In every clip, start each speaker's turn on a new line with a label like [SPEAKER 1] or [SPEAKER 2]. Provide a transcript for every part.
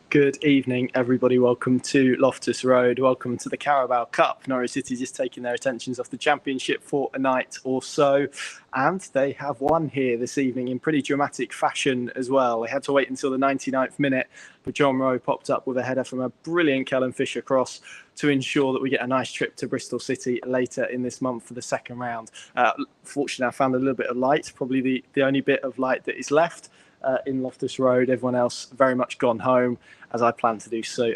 [SPEAKER 1] Good evening, everybody. Welcome to Loftus Road. Welcome to the Carabao Cup. Norwich City just taking their attentions off the Championship for a night or so. And they have won here this evening in pretty dramatic fashion as well. They had to wait until the 99th minute, but John Rowe popped up with a header from a brilliant Kellen Fisher cross to ensure that we get a nice trip to Bristol City later in this month for the second round. Fortunately, I found a little bit of light, probably the only bit of light that is left in Loftus Road. Everyone else very much gone home, as I plan to do so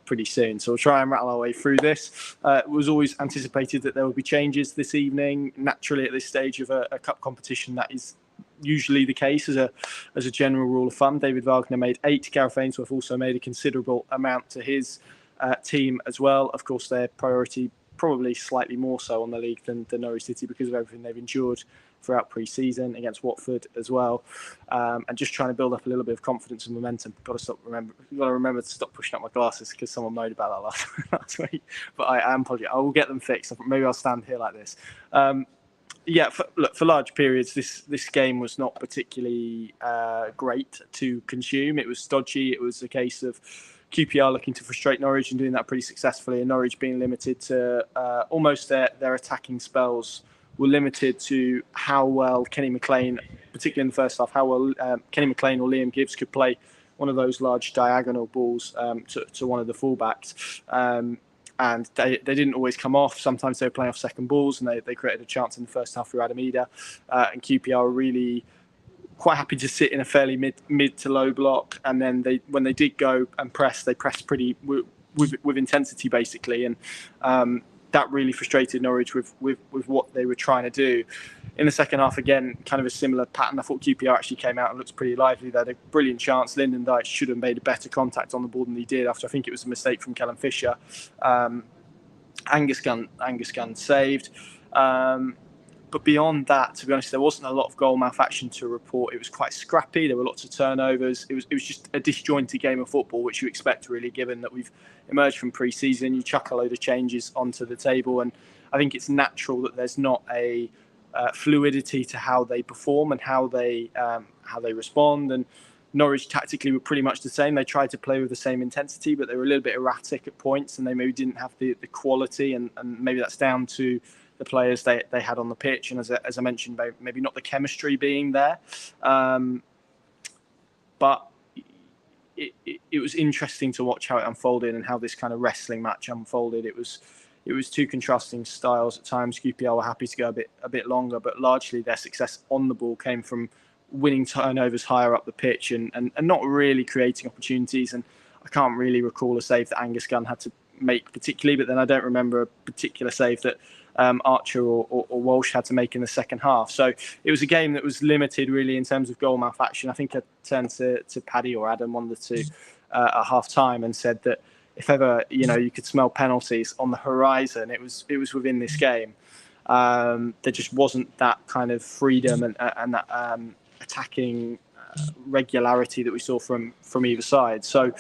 [SPEAKER 1] pretty soon. So we'll try and rattle our way through this. It was always anticipated that there would be changes this evening. Naturally, at this stage of a cup competition, that is usually the case as a general rule of thumb. David Wagner made 8. Gareth Ainsworth also made a considerable amount to his team as well. Of course, their priority probably slightly more so on the league than Norwich City because of everything they've endured throughout pre-season against Watford as well, and just trying to build up a little bit of confidence and momentum. Got to remember to stop pushing up my glasses because someone moaned about that last week. But I am apologetic. I will get them fixed. Maybe I'll stand here like this. For large periods, this game was not particularly great to consume. It was stodgy. It was a case of QPR looking to frustrate Norwich and doing that pretty successfully, and Norwich being limited to almost their attacking spells were limited to how well Kenny McLean, particularly in the first half, how well Kenny McLean or Liam Gibbs could play one of those large diagonal balls to one of the fullbacks. And they didn't always come off. Sometimes they were playing off second balls, and they created a chance in the first half through Adam Eder. And QPR were really quite happy to sit in a fairly mid to low block. And then when they did go and press, they pressed pretty with intensity, basically. And that really frustrated Norwich with what they were trying to do. In the second half, again, kind of a similar pattern. I thought QPR actually came out and looked pretty lively. They had a brilliant chance. Lyndon Dykes should have made a better contact on the ball than he did after I think it was a mistake from Kellen Fisher. Angus Gunn saved. But beyond that, to be honest, there wasn't a lot of goal mouth action to report. It was quite scrappy. There were lots of turnovers. It was just a disjointed game of football, which you expect, really, given that we've emerged from pre-season. You chuck a load of changes onto the table, and I think it's natural that there's not a fluidity to how they perform and how they respond. And Norwich tactically were pretty much the same. They tried to play with the same intensity, but they were a little bit erratic at points, and they maybe didn't have the quality, and maybe that's down to the players they had on the pitch, and as I mentioned, maybe not the chemistry being there. But it was interesting to watch how it unfolded and how this kind of wrestling match unfolded. It was two contrasting styles at times. QPR were happy to go a bit longer, but largely their success on the ball came from winning turnovers higher up the pitch and not really creating opportunities. And I can't really recall a save that Angus Gunn had to make particularly, but then I don't remember a particular save that Archer or Walsh had to make in the second half. So it was a game that was limited really in terms of goal mouth action. I think I turned to Paddy or Adam, one of the two, at half time and said that if ever you could smell penalties on the horizon, it was within this game. There just wasn't that kind of freedom and that attacking regularity that we saw from either side. So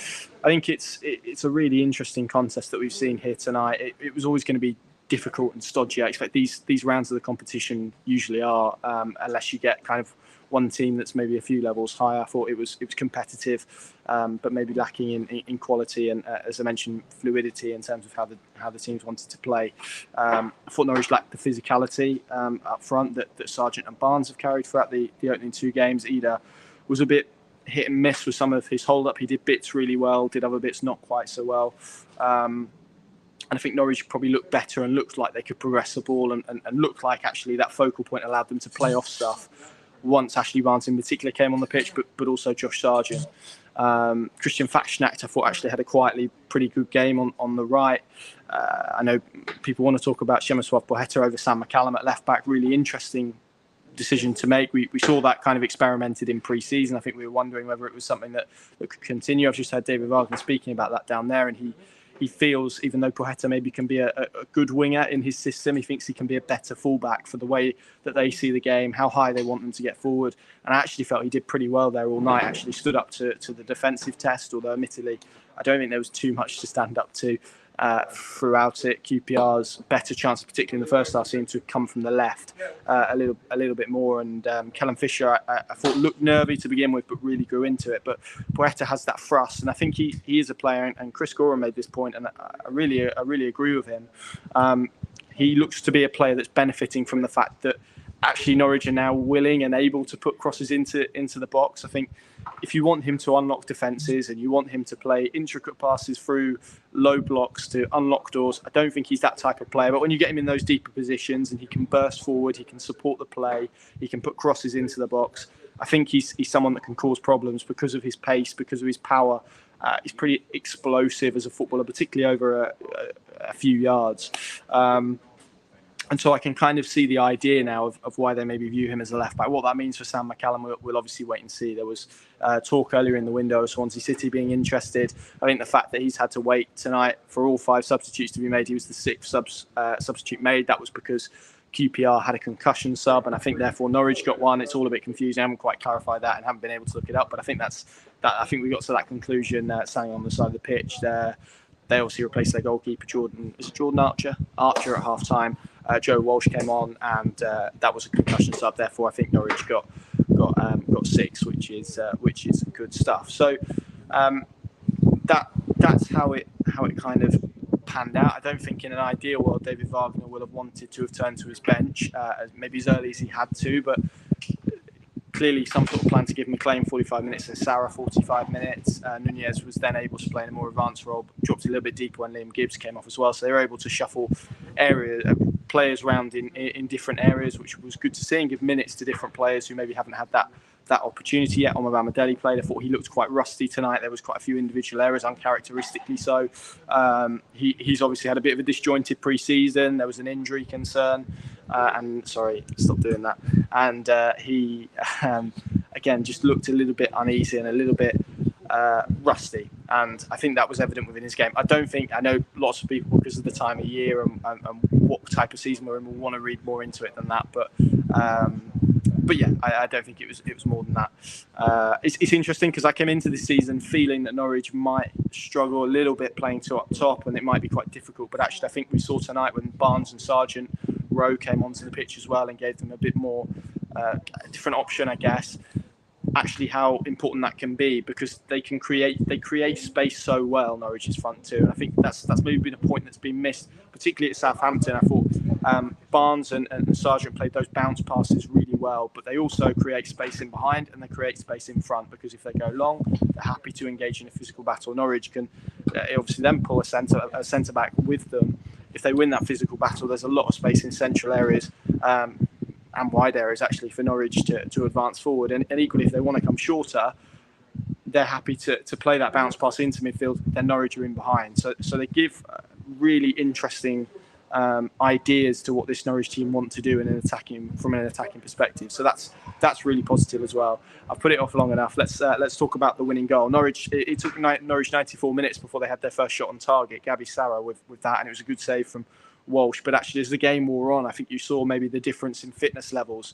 [SPEAKER 1] I think it's a really interesting contest that we've seen here tonight. It was always going to be difficult and stodgy. I expect these rounds of the competition usually are, unless you get kind of one team that's maybe a few levels higher. I thought it was competitive, but maybe lacking in quality and, as I mentioned, fluidity in terms of how the teams wanted to play. I thought Norwich lacked the physicality up front that Sargent and Barnes have carried throughout the opening two games. Eder was a bit hit and miss with some of his hold-up. He did bits really well, did other bits not quite so well. And I think Norwich probably looked better and looked like they could progress the ball and looked like actually that focal point allowed them to play off stuff once Ashley Barnes in particular came on the pitch, but also Josh Sargent. Christian Faxnacht, I thought, actually had a quietly pretty good game on the right. I know people want to talk about Przemysław Boheta over Sam McCallum at left-back. Really interesting decision to make. We saw that kind of experimented in pre-season. I think we were wondering whether it was something that could continue. I've just heard David Wagner speaking about that down there, and he feels, even though Boheta maybe can be a good winger in his system, he thinks he can be a better fullback for the way that they see the game, how high they want them to get forward. And I actually felt he did pretty well there all night, actually stood up to the defensive test, although admittedly I don't think there was too much to stand up to. throughout it. QPR's better chance, particularly in the first half, seemed to have come from the left a little bit more. And Callum Fisher, I thought, looked nervy to begin with, but really grew into it. But Boeta has that thrust, and I think he is a player. And Chris Gorham made this point, and I really agree with him. He looks to be a player that's benefiting from the fact that actually Norwich are now willing and able to put crosses into the box. I think if you want him to unlock defences and you want him to play intricate passes through low blocks to unlock doors, I don't think he's that type of player. But when you get him in those deeper positions and he can burst forward, he can support the play, he can put crosses into the box, I think he's someone that can cause problems because of his pace, because of his power. He's pretty explosive as a footballer, particularly over a few yards. And so I can kind of see the idea now of why they maybe view him as a left-back. What that means for Sam McCallum, we'll obviously wait and see. There was talk earlier in the window of Swansea City being interested. I think the fact that he's had to wait tonight for all 5 substitutes to be made, he was the 6th substitute made. That was because QPR had a concussion sub, and I think therefore Norwich got one. It's all a bit confusing. I haven't quite clarified that and haven't been able to look it up, but I think I think we got to that conclusion standing on the side of the pitch there. They obviously replaced their goalkeeper, Jordan Archer at half-time. Joe Walsh came on, and that was a concussion sub. Therefore, I think Norwich got 6, which is good stuff. So that's how it kind of panned out. I don't think in an ideal world David Wagner will have wanted to have turned to his bench maybe as early as he had to, but clearly some sort of plan to give McLean 45 minutes and Sarah 45 minutes. Nunez was then able to play in a more advanced role, dropped a little bit deeper when Liam Gibbs came off as well. So they were able to shuffle players around in different areas, which was good to see, and give minutes to different players who maybe haven't had that opportunity yet. Omar Bamadeli played. I thought he looked quite rusty tonight. There was quite a few individual errors, uncharacteristically so. He's obviously had a bit of a disjointed pre-season. There was an injury concern. Stop doing that. And he, again, just looked a little bit uneasy and a little bit rusty. And I think that was evident within his game. I know lots of people, because of the time of year and what type of season we're in, will want to read more into it than that. But yeah, I don't think it was more than that. It's interesting because I came into this season feeling that Norwich might struggle a little bit playing two up top, and it might be quite difficult. But actually, I think we saw tonight when Barnes and Sargent, Rowe came onto the pitch as well and gave them a bit more different option, I guess. Actually, how important that can be, because they create space so well, Norwich's front two, and I think that's maybe been a point that's been missed, particularly at Southampton. I thought Barnes and Sargent played those bounce passes really well, but they also create space in behind and they create space in front, because if they go long, they're happy to engage in a physical battle. Norwich can obviously then pull a centre back with them. If they win that physical battle, there's a lot of space in central areas. And wide areas actually for Norwich to advance forward, and equally if they want to come shorter, they're happy to play that bounce pass into midfield. Then Norwich are in behind, so they give really interesting ideas to what this Norwich team want to do from an attacking perspective. So that's really positive as well. I've put it off long enough. Let's talk about the winning goal. Norwich. It took Norwich 94 minutes before they had their first shot on target. Gabby Sarah with that, and it was a good save from Walsh. But actually, as the game wore on, I think you saw maybe the difference in fitness levels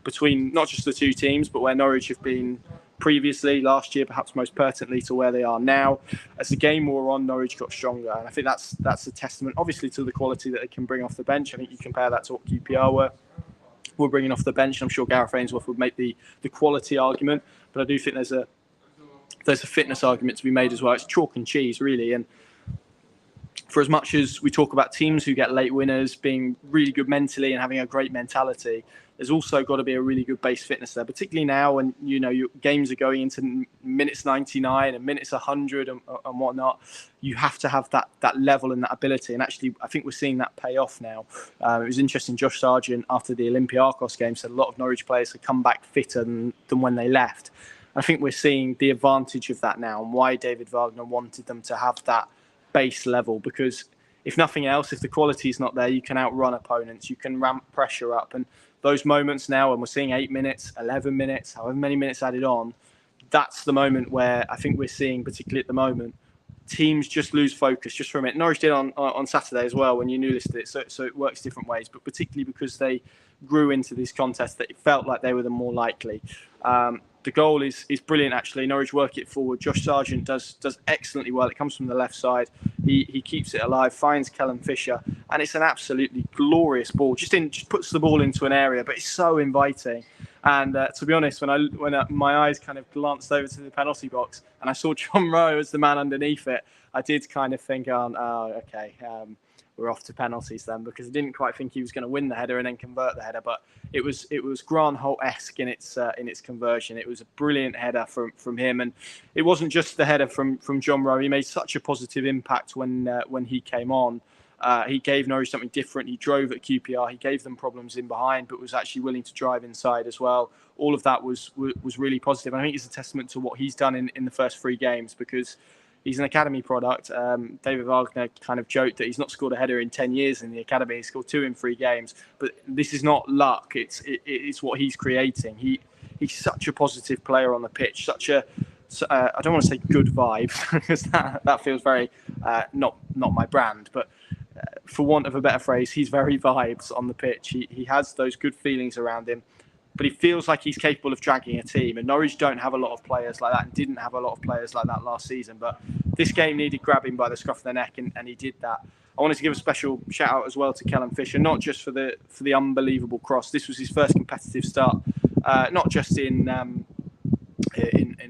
[SPEAKER 1] between not just the two teams, but where Norwich have been previously, last year, perhaps most pertinently, to where they are now. As the game wore on, Norwich got stronger, and I think that's a testament, obviously, to the quality that they can bring off the bench. I think you compare that to what QPR were bringing off the bench, and I'm sure Gareth Ainsworth would make the quality argument, but I do think there's a fitness argument to be made as well. It's chalk and cheese, really, and for as much as we talk about teams who get late winners being really good mentally and having a great mentality, there's also got to be a really good base fitness there, particularly now when your games are going into minutes 99 and minutes 100 and whatnot. You have to have that level and that ability, and actually I think we're seeing that pay off now. It was interesting, Josh Sargent after the Olympiacos game said a lot of Norwich players have come back fitter than when they left. I think we're seeing the advantage of that now, and why David Wagner wanted them to have that base level, because if nothing else, if the quality is not there, you can outrun opponents, you can ramp pressure up, and those moments now, and we're seeing 8 minutes, 11 minutes, however many minutes added on, that's the moment where I think we're seeing, particularly at the moment, teams just lose focus just for a minute. Norwich did on Saturday as well when you knew listed it, so it works different ways, but particularly because they grew into this contest that it felt like they were the more likely. The goal is brilliant, actually. Norwich work it forward. Josh Sargent does excellently well. It comes from the left side. He keeps it alive, finds Kellen Fisher, and it's an absolutely glorious ball. Just puts the ball into an area, but it's so inviting. And to be honest, when my eyes kind of glanced over to the penalty box and I saw John Rowe as the man underneath it, I did kind of think, okay, we're off to penalties then, because I didn't quite think he was going to win the header and then convert the header. But it was Grant Holt-esque in its conversion. It was a brilliant header from him, and it wasn't just the header from John Rowe. He made such a positive impact when he came on. He gave Norwich something different. He drove at QPR. He gave them problems in behind, but was actually willing to drive inside as well. All of that was really positive. I think it's a testament to what he's done in the first 3 games, because he's an academy product. David Wagner kind of joked that he's not scored a header in 10 years in the academy. He scored 2 in 3 games. But this is not luck. It's what he's creating. He's such a positive player on the pitch, I don't want to say good vibes, because that feels very not my brand, but for want of a better phrase, he's very vibes on the pitch. He has those good feelings around him, but he feels like he's capable of dragging a team. And Norwich don't have a lot of players like that, and didn't have a lot of players like that last season. But this game needed grabbing by the scruff of the neck, and he did that. I wanted to give a special shout out as well to Kellen Fisher, not just for the unbelievable cross. This was his first competitive start, not just in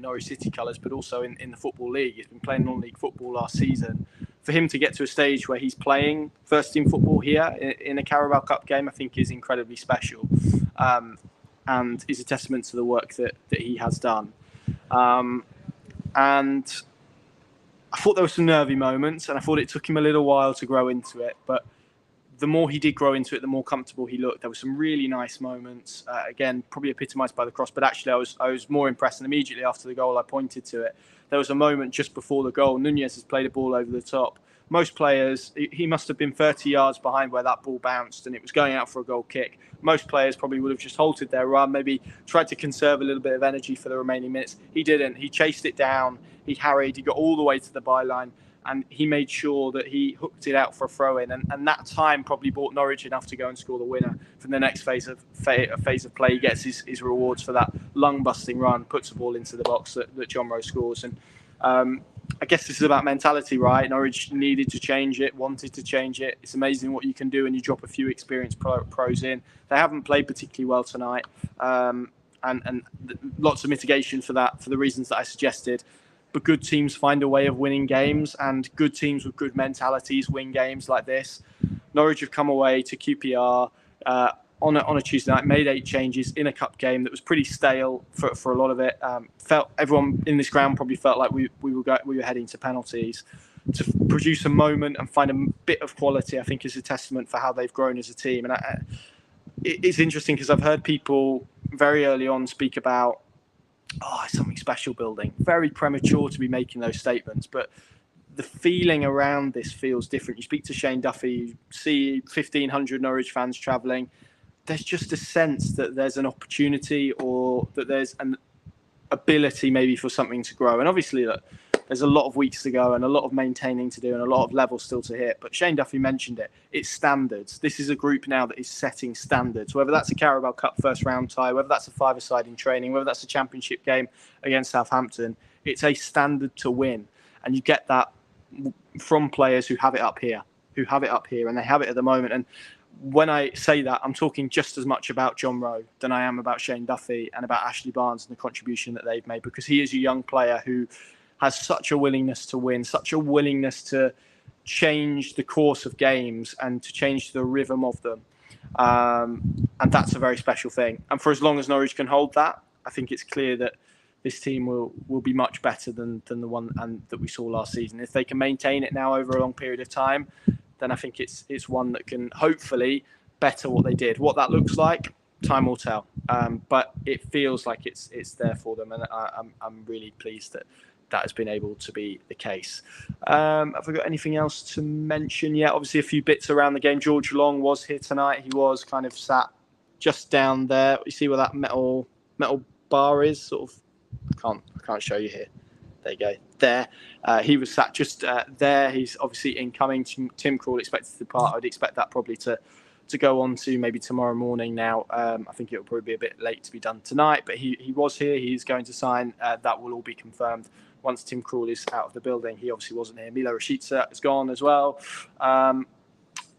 [SPEAKER 1] Norwich City colours, but also in the Football League. He's been playing non-league football last season. For him to get to a stage where he's playing first-team football here in a Carabao Cup game, I think is incredibly special, and is a testament to the work that he has done. And I thought there were some nervy moments, and I thought it took him a little while to grow into it, but the more he did grow into it, the more comfortable he looked. There were some really nice moments. Again, probably epitomised by the cross, but actually I was more impressed. And immediately after the goal, I pointed to it. There was a moment just before the goal. Nunez has played a ball over the top. Most players, he must have been 30 yards behind where that ball bounced, and it was going out for a goal kick. Most players probably would have just halted their run, maybe tried to conserve a little bit of energy for the remaining minutes. He didn't. He chased it down. He harried. He got all the way to the byline. And he made sure that he hooked it out for a throw-in. And that time probably bought Norwich enough to go and score the winner. From the next phase of play, he gets his rewards for that lung-busting run, puts the ball into the box that John Rowe scores. And I guess this is about mentality, right? Norwich needed to change it, wanted to change it. It's amazing what you can do when you drop a few experienced pros in. They haven't played particularly well tonight. And lots of mitigation for that, for the reasons that I suggested. But good teams find a way of winning games, and good teams with good mentalities win games like this. Norwich have come away to QPR on a Tuesday night, made 8 changes in a cup game that was pretty stale for a lot of it. Felt everyone in this ground probably felt like we were heading to penalties. To produce a moment and find a bit of quality, I think, is a testament for how they've grown as a team. And it's interesting because I've heard people very early on speak about, it's something special building. Very premature to be making those statements, but the feeling around this feels different. You speak to Shane Duffy, you see 1,500 Norwich fans travelling. There's just a sense that there's an opportunity, or that there's an ability maybe for something to grow. And obviously, look, there's a lot of weeks to go and a lot of maintaining to do and a lot of levels still to hit. But Shane Duffy mentioned it. It's standards. This is a group now that is setting standards, whether that's a Carabao Cup first round tie, whether that's a 5-a-side in training, whether that's a championship game against Southampton. It's a standard to win. And you get that from players who have it up here, and they have it at the moment. And when I say that, I'm talking just as much about John Rowe than I am about Shane Duffy and about Ashley Barnes and the contribution that they've made, because he is a young player who has such a willingness to win, such a willingness to change the course of games and to change the rhythm of them. And that's a very special thing. And for as long as Norwich can hold that, I think it's clear that this team will be much better than the one that we saw last season. If they can maintain it now over a long period of time, then I think it's one that can hopefully better what they did. What that looks like, time will tell. But it feels like it's there for them, and I'm really pleased that has been able to be the case. Have I got anything else to mention? Yeah, obviously a few bits around the game. George Long was here tonight. He was kind of sat just down there. You see where that metal bar is? Sort of. I can't show you here. There you go. There. He was sat just there. He's obviously incoming. Tim Krul expected to depart. I'd expect that probably to to go on to maybe tomorrow morning now. I think it'll probably be a bit late to be done tonight, but he was here. He's going to sign. That will all be confirmed once Tim Krul is out of the building. He obviously wasn't here. Milo Rashica is gone as well.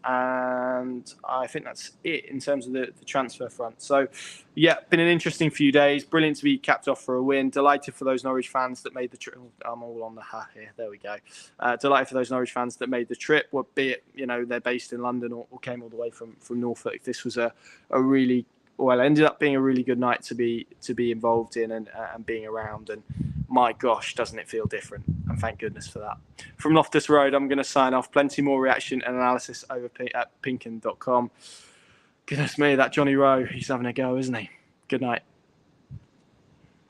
[SPEAKER 1] And I think that's it in terms of the transfer front. So, yeah, been an interesting few days. Brilliant to be capped off for a win. Delighted for those Norwich fans that made the trip. I'm all on the ha here. There we go. Delighted for those Norwich fans that made the trip, be it they're based in London or came all the way from Norfolk. This was a really ended up being a really good night to be involved in and being around. And my gosh, doesn't it feel different? And thank goodness for that. From Loftus Road, I'm going to sign off. Plenty more reaction and analysis over at pinkin.com. Goodness me, that Jonny Rowe, he's having a go, isn't he? Good night.